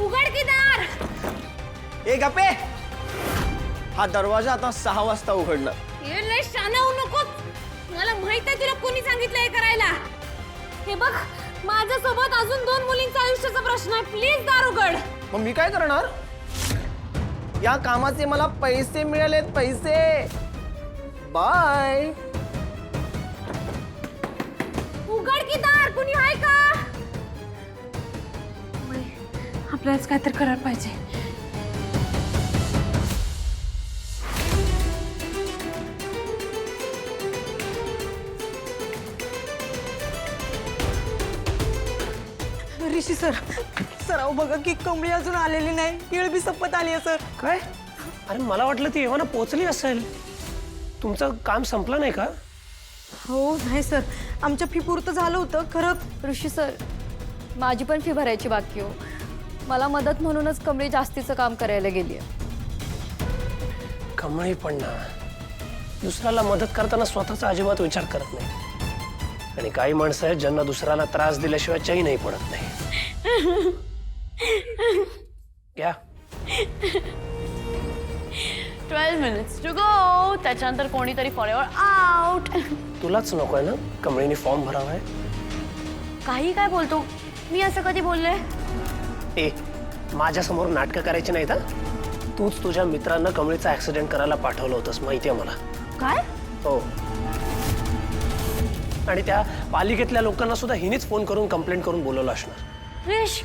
उघड की दार. ए गप्पे, हा दरवाजा आता 6 वाजता उघडणार. ये लय शाना होऊ नकोस. मला माहित आहे तुला कोणी सांगितलं हे करायला. हे बघ, माझ्यासोबत अजून 2 मुलींचा आयुष्याचा प्रश्न आहे. प्लीज दार उघड. मग मी काय करणार? या कामाचे मला पैसे मिळालेत, पैसे. बाय. उघड की दार. कुणी आहे का? आपल्यालाच काहीतरी करायला पाहिजे. ऋषी सर, अहो बघा की कमळी अजून आलेली नाही. येळ बी संपत आली आहे सर. काय? अरे मला वाटलं ती एव्हाना पोहोचली असेल. तुमचं काम संपलं नाही का? हो नाही सर, आमच्या फी पुरतं झालं होतं खरं. ऋषी सर, माझी पण फी भरायची बाकी हो. मला मदत म्हणूनच कमळी जास्तीचं काम करायला गेली आहे. कमळी पण ना, दुसऱ्याला मदत करताना स्वतःचा अजिबात विचार करत नाही. आणि काही माणसं आहेत ज्यांना दुसऱ्याला त्रास दिल्याशिवाय चैन नाही पडत नाही. क्या 12 minutes to go. त्याच्यानंतर कोणीतरी फॉरएव्हर आउट. तुलाच नकोय ना कमळीने फॉर्म भरावाय? काही काय बोलतो? मी असं कधी बोलले? ए, माझ्यासमोर नाटकं करायची नाहीत. तूच तुझ्या मित्रांना कमळीचा ऍक्सिडेंट करायला पाठवलं होतंस, माहितीये मला. काय? हो. आणि त्या पालिकेतल्या लोकांना सुद्धा हिनेच फोन करून कंप्लेंट करून बोलवलं असणार. रिश,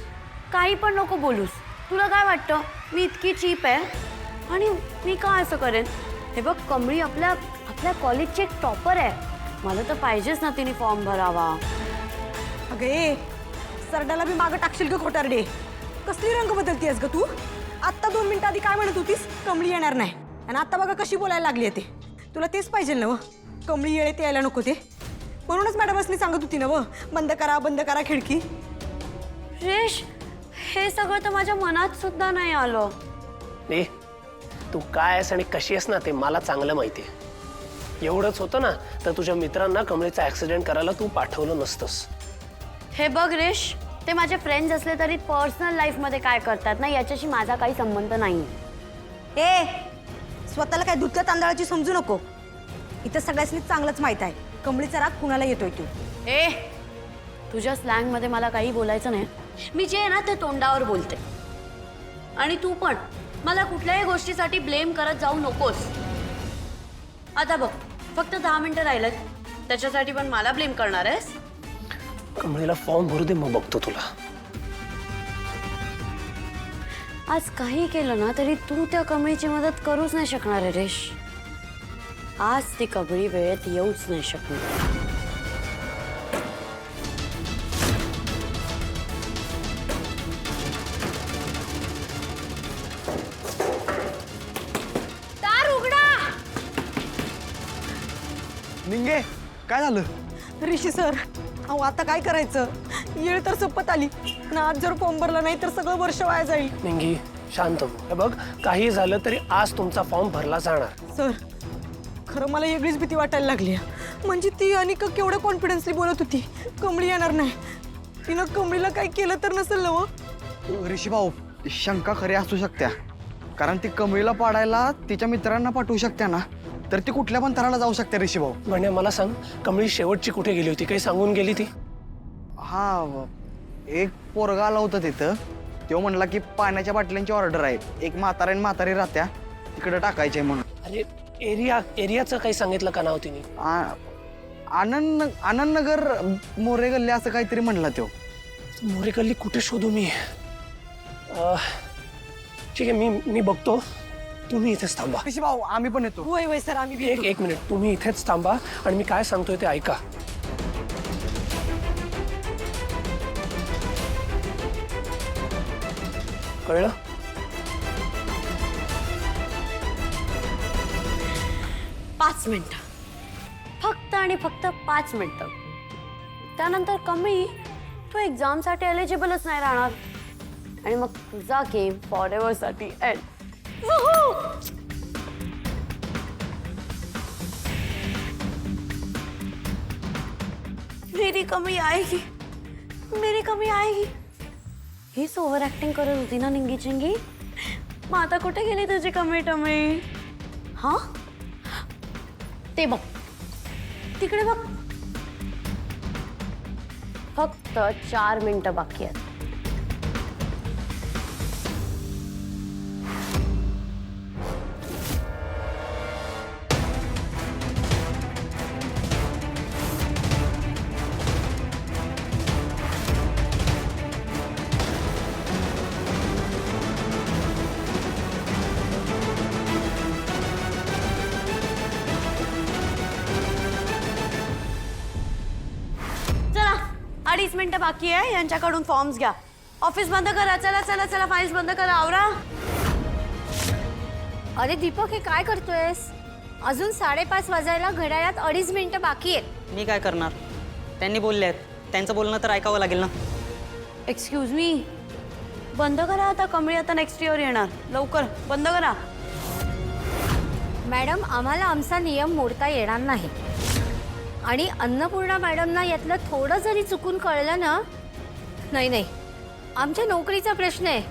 काही पण नको बोलूस. तुला काय वाटतं मी इतकी चीप आहे? आणि मी का असं करेन? हे बघ, कमळी आपल्या कॉलेजची एक टॉपर आहे. मला तर पाहिजेच ना तिने फॉर्म भरावा. अगं ए, सरडाला बी मागं टाकशील का खोटारडे? कसली रंग बदलतीयस ग तू? आत्ता 2 मिनिटं आधी काय म्हणत होतीस? कमळी येणार नाही. आणि आता बघा कशी बोलायला लागली आहे ते. तुला तेच पाहिजे ना व? कमळी येळेत यायला नको ते. म्हणूनच मॅडमसनी सांगत होती ना व, बंद करा खिडकी. रिश, हे सगळं तर माझ्या मनात सुद्धा नाही आलं. ए, तू काय आहेस आणि कशी आहेस ना ते मला चांगलं माहिती आहे. एवढंच होतं ना तर तुझ्या मित्रांना कमळीचा ऍक्सिडेंट करायला तू पाठवलं नसतंस. हे बघ रिश, ते माझे फ्रेंड्स असले तरी पर्सनल लाईफमध्ये काय करतात ना याच्याशी माझा काही संबंध नाही. ए, स्वतःला काय धुतल्या तांदळाची समजू नको. इथं सगळ्यांनी चांगलंच माहित आहे कमळीचा राग कुणाला येतोय तू. ए, तुझ्या स्लँगमध्ये मला काही बोलायचं नाही. मी जे आहे ना ते तोंडावर बोलते. आणि तू पण मला कुठल्याही गोष्टीसाठी ब्लेम करत जाऊ नकोस. आता बघ, फक्त 10 मिनिटं राहिलेत. त्याच्यासाठी पण मला ब्लेम करणार आहेस? कमळीला फॉर्म भरू दे, मग बघतो तुला. आज काही केलं ना तरी तू त्या कमळीची मदत करूच नाही शकणार आहे रेश. आज ती कमळी वेळेत येऊच नाही शकणार. दार उघडा. निंगे, काय झालं? ऋषी सर, अहो आता काय करायचं? येळ तर संपत आली. आणि आज जर फॉर्म भरला नाही तर सगळं वर्ष वाया जाईल. निंगी, शांत हो. हे बघ, काही झालं तरी आज तुमचा फॉर्म भरला जाणार. सर, खरं मला वेगळीच भीती वाटायला लागली. म्हणजे ती अनिका केवढ्या कॉन्फिडन्सली बोलत होती कमळी येणार नाही. तिनं कमळीला काय केलं तर नसेल ना व? ऋषी भाऊ, शंका खरी असू शकत्या. कारण ती कमळीला पाडायला तिच्या मित्रांना पाठवू शकत्या ना, तर ती कुठल्या पण तराला जाऊ शकते. ऋषी भाऊ, म्हणजे मला सांग, कमळी शेवटची कुठे गेली होती? काही सांगून गेली ती? हा, एक पोरगा आला होता तिथं. तो म्हणला की पाण्याच्या बाटल्यांची ऑर्डर आहे, एक म्हातारी राहत्या तिकडे टाकायचे म्हणून. अरे एरियाचं काही सांगितलं का नाव तिने? आनंद नगर मोरे गल्ली असं काहीतरी म्हणला तो. मोरे गल्ली कुठे शोधू मी? ठीक आहे, मी बघतो. तुम्ही इथेच थांबा. ऋषी भाऊ, आम्ही पण येतो. होय होय सर, आम्ही एक मिनिट, तुम्ही इथेच थांबा आणि मी काय सांगतोय ते ऐका. कळलं? पाच मिनिटं, फक्त आणि फक्त 5 मिनिटं. त्यानंतर कमळी तू एक्झामसाठी एलिजिबलच नाही राहणार. आणि मग तुझा गेम फॉरएव्हर साठी एंड. मेरी कमी आएगी, मेरी कमी आएगी. हीच ओव्हर ऍक्टिंग करत होती ना निंगी चिंगी. मग आता कुठे गेली तुझी कमळी टमळी? हा, ते बघ तिकडे बघ. फक्त 4 मिनिटं बाकी आहेत. चला 2.5 मिनिटं बाकी आहे. यांच्याकडून फॉर्म्स घ्या. ऑफिस बंद करा. चला चला चला, फाईल्स बंद करा. आवरा. अरे दीपक, हे काय करतोयस? अजून 5:30 वाजायला घड्याळात 2.5 मिनिटं बाकी आहेत. मी काय करणार? त्यांनी बोलले आहेत, त्यांचं बोलणं तर ऐकावं लागेल ना. एक्सक्यूज मी, बंद करा आता. कमळी आता नेक्स्ट इयर येणार. लवकर बंद करा. मॅडम, आम्हाला आमचा नियम मोडता येणार नाही. आणि अन्नपूर्णा मॅडमना यातलं थोडं जरी चुकून कळलं ना, नाही, आमच्या नोकरीचा प्रश्न आहे.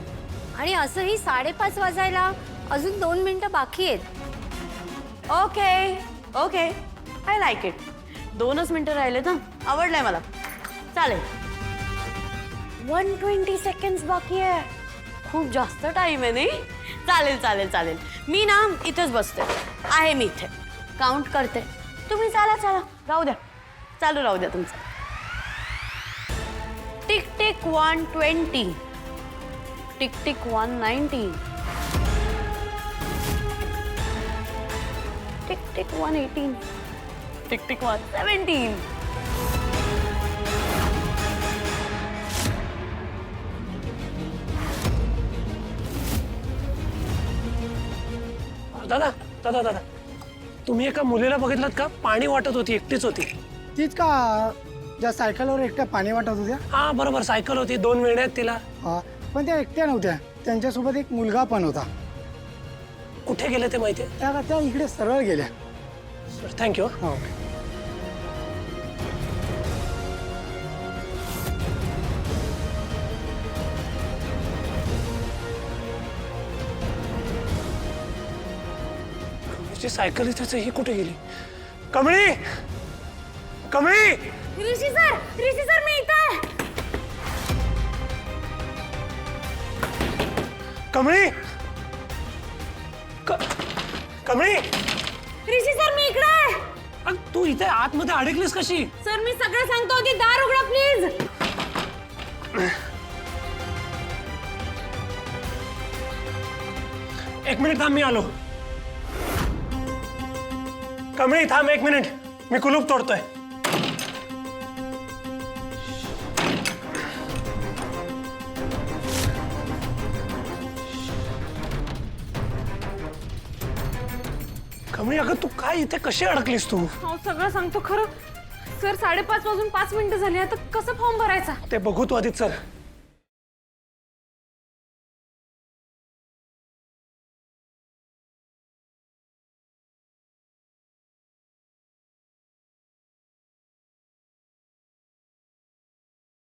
आणि असंही 5:30 वाजायला अजून 2 मिनिटं बाकी आहेत. Okay okay, I like it. 2च मिनिटं राहिले ना. आवडलंय मला. चालेल. 120 सेकंड्स बाकी आहे. खूप जास्त टाइम आहे नाही. चालेल चालेल चालेल. मी ना इथेच बसते आहे. मी इथे काउंट करते. तुम्ही चला चला, राहू द्या. चालू राहू द्या तुमचं. Tick tick 120. Tick tick 190. Tick tick 118. Tick tick 117. दादा दादा दादा, तुम्ही एका मुलीला बघितलं का? पाणी वाटत होती, एकटीच होती. तीच का ज्या सायकलवर एकट्या पाणी वाटत होत्या? हा बरोबर, सायकल होती. 2 वेण्या आहेत तिला. हा, पण त्या एकट्या नव्हत्या, त्यांच्यासोबत एक मुलगा पण होता. कुठे गेले ते माहितीये? त्या इकडे सरळ गेल्या. थँक्यू. हो. सायकल इथेच, ही कुठे गेली? कमळी, कमळी. ऋषी सर, मी इथं आहे. कमळी, कमळी. ऋषी सर, मी इकडे आहे. तू इथे आतमध्ये अडकलीस कशी? सर, मी सगळं सांगतो. आधी दार उघडा प्लीज. एक मिनिट थांब, मी आलो. कमळी थांब 1 मिनिट, मी कुलूप तोडतोय. कमळी, अगं तू काय इथे कशी अडकलीस तू? हो, सगळं सांगतो खरं. सर, 5:30 वाजून 5 मिनिटं झाली. आता कसं फॉर्म भरायचा? ते बघू तू आधी. चल.